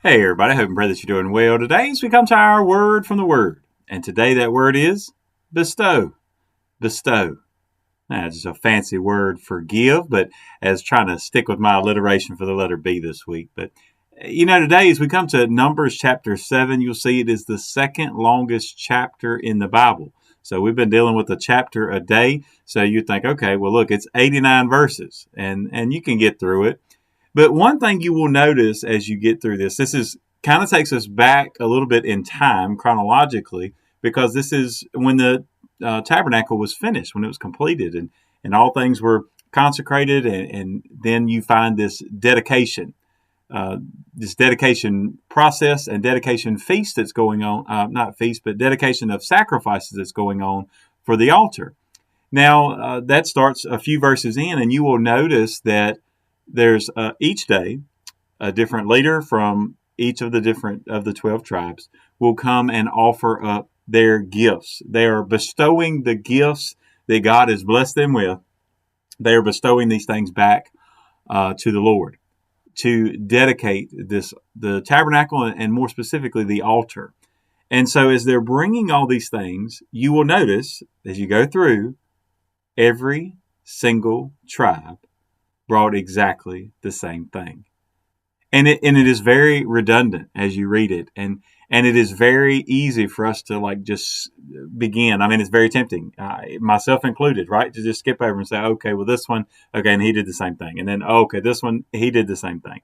Hey everybody, I hope and pray that you're doing well. Today as we come to our word from the Word. And today that word is bestow. Bestow. Now, just a fancy word for give, but as trying to stick with my alliteration for the letter B this week. But today as we come to Numbers chapter 7, you'll see it is the second longest chapter in the Bible. So we've been dealing with a chapter a day. So you think, okay, well look, it's 89 verses and you can get through it. But one thing you will notice as you get through this is kind of takes us back a little bit in time chronologically, because this is when the tabernacle was finished, when it was completed, and all things were consecrated, and then you find uh, this dedication process and dedication feast that's going on, not feast, but dedication of sacrifices that's going on for the altar. Now, that starts a few verses in, and you will notice that there's each day a different leader from each of the 12 tribes will come and offer up their gifts. They are bestowing the gifts that God has blessed them with. They are bestowing these things back to the Lord to dedicate the tabernacle, and more specifically the altar. And so as they're bringing all these things, you will notice as you go through, every single tribe brought exactly the same thing. And it is very redundant as you read it, and it is very easy for us to like just begin. I mean, it's very tempting, myself included, right, to just skip over and say, okay, well this one, okay, and he did the same thing, and then okay, this one he did the same thing,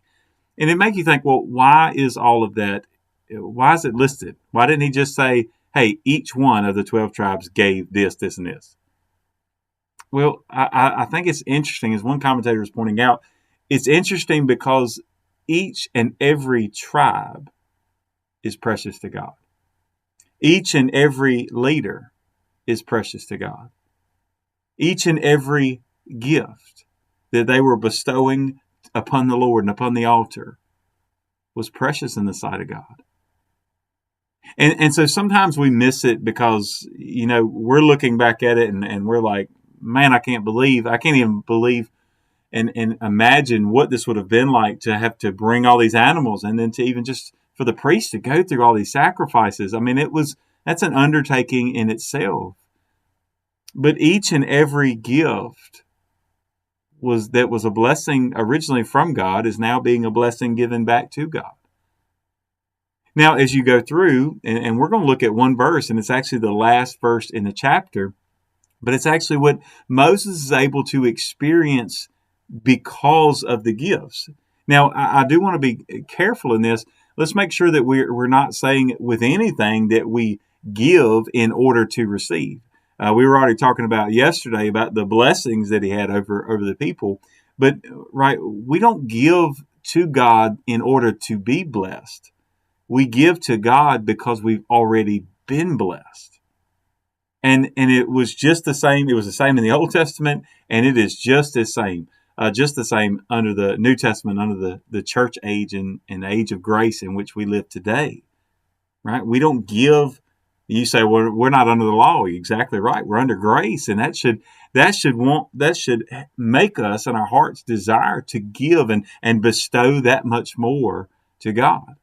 and it makes you think, well, why is all of that? Why is it listed? Why didn't he just say, hey, each one of the 12 tribes gave this, this, and this? Well, I think it's interesting, as one commentator is pointing out, it's interesting because each and every tribe is precious to God. Each and every leader is precious to God. Each and every gift that they were bestowing upon the Lord and upon the altar was precious in the sight of God. And so sometimes we miss it because, we're looking back at it and we're like, man, I can't even believe and imagine what this would have been like to have to bring all these animals, and then to even just for the priest to go through all these sacrifices. I mean, that's an undertaking in itself. But each and every gift was a blessing originally from God is now being a blessing given back to God. Now, as you go through, and we're going to look at one verse, and it's actually the last verse in the chapter, but it's actually what Moses is able to experience because of the gifts. Now, I do want to be careful in this. Let's make sure that we're not saying with anything that we give in order to receive. We were already talking about yesterday about the blessings that he had over the people, but right, we don't give to God in order to be blessed. We give to God because we've already been blessed. And it was just the same. It was the same in the Old Testament, and it is just the same under the New Testament, under the church age and the age of grace in which we live today. Right? We don't give. You say, well, we're not under the law. You're exactly right. We're under grace, and that should make us and our hearts desire to give and bestow that much more to God.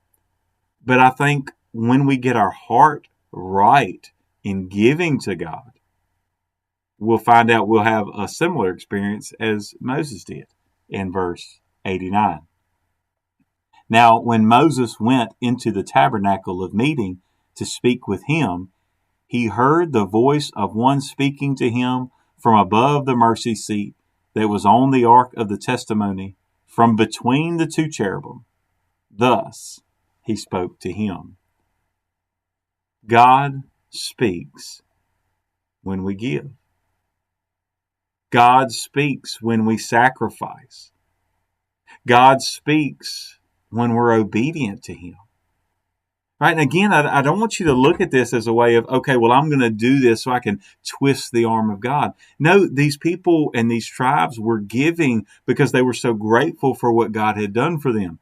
But I think when we get our heart right in giving to God, we'll find out we'll have a similar experience as Moses did in verse 89. Now, when Moses went into the tabernacle of meeting to speak with him, he heard the voice of one speaking to him from above the mercy seat that was on the ark of the testimony, from between the two cherubim. Thus he spoke to him. God speaks when we give. God speaks when we sacrifice. God speaks when we're obedient to him. Right? And again, I don't want you to look at this as a way of, okay, well, I'm going to do this so I can twist the arm of God. No, these people and these tribes were giving because they were so grateful for what God had done for them.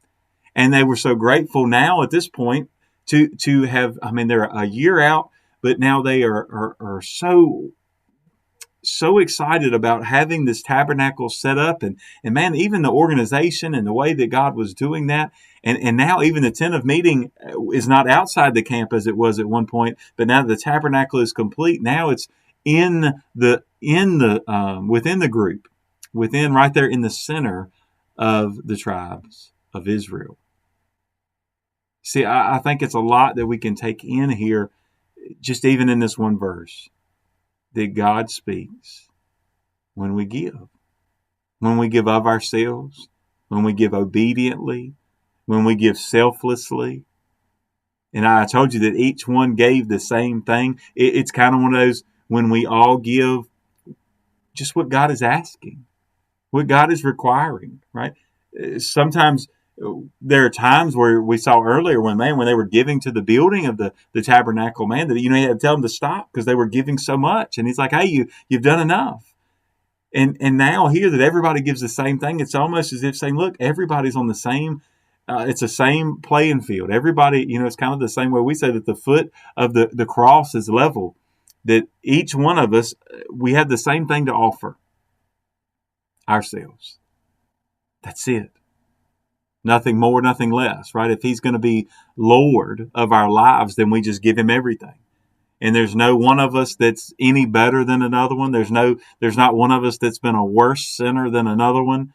And they were so grateful now at this point to have, I mean, they're a year out, but now they are so so excited about having this tabernacle set up, and man, even the organization and the way that God was doing that. And now even the tent of meeting is not outside the camp as it was at one point, but now the tabernacle is complete. Now it's within the group, within right there in the center of the tribes of Israel. See, I think it's a lot that we can take in here, just even in this one verse, that God speaks when we give of ourselves, when we give obediently, when we give selflessly. And I told you that each one gave the same thing. It's kind of one of those when we all give just what God is asking, what God is requiring, right? Sometimes there are times where we saw earlier when they were giving to the building of the tabernacle, man, that he had to tell them to stop because they were giving so much. And he's like, hey, you've done enough. And now here that everybody gives the same thing, it's almost as if saying, look, everybody's on the same. It's the same playing field. Everybody, it's kind of the same way we say that the foot of the cross is level. That each one of us, we have the same thing to offer ourselves. That's it. Nothing more, nothing less, right? If he's going to be Lord of our lives, then we just give him everything. And there's no one of us that's any better than another one. There's not one of us that's been a worse sinner than another one.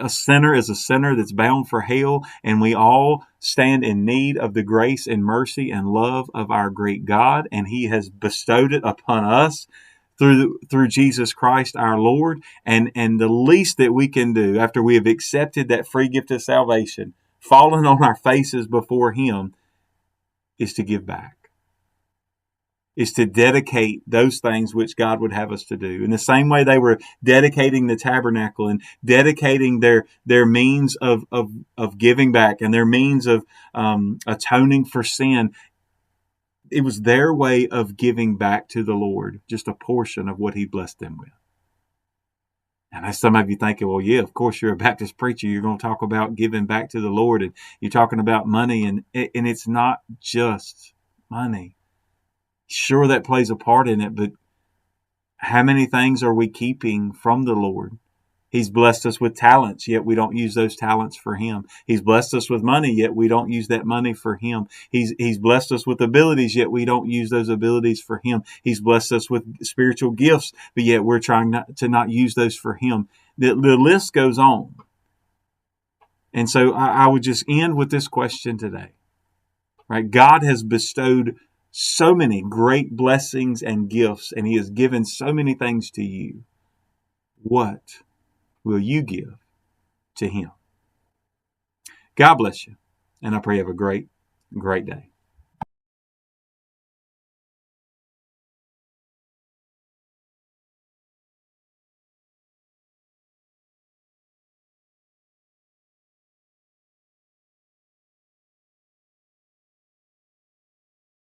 A sinner is a sinner that's bound for hell, and we all stand in need of the grace and mercy and love of our great God, and he has bestowed it upon us through Jesus Christ our Lord. And the least that we can do after we have accepted that free gift of salvation, fallen on our faces before him, is to give back, is to dedicate those things which God would have us to do. In the same way they were dedicating the tabernacle and dedicating their means of giving back and their means of atoning for sin, it was their way of giving back to the Lord just a portion of what he blessed them with. And as some of you thinking, well, yeah, of course you're a Baptist preacher. You're going to talk about giving back to the Lord, and you're talking about money, and it's not just money. Sure, that plays a part in it, but how many things are we keeping from the Lord? He's blessed us with talents, yet we don't use those talents for him. He's blessed us with money, yet we don't use that money for him. He's blessed us with abilities, yet we don't use those abilities for him. He's blessed us with spiritual gifts, but yet we're trying to not use those for him. The list goes on. And so I would just end with this question today. Right? God has bestowed so many great blessings and gifts, and he has given so many things to you. What will you give to him? God bless you, and I pray you have a great, great day.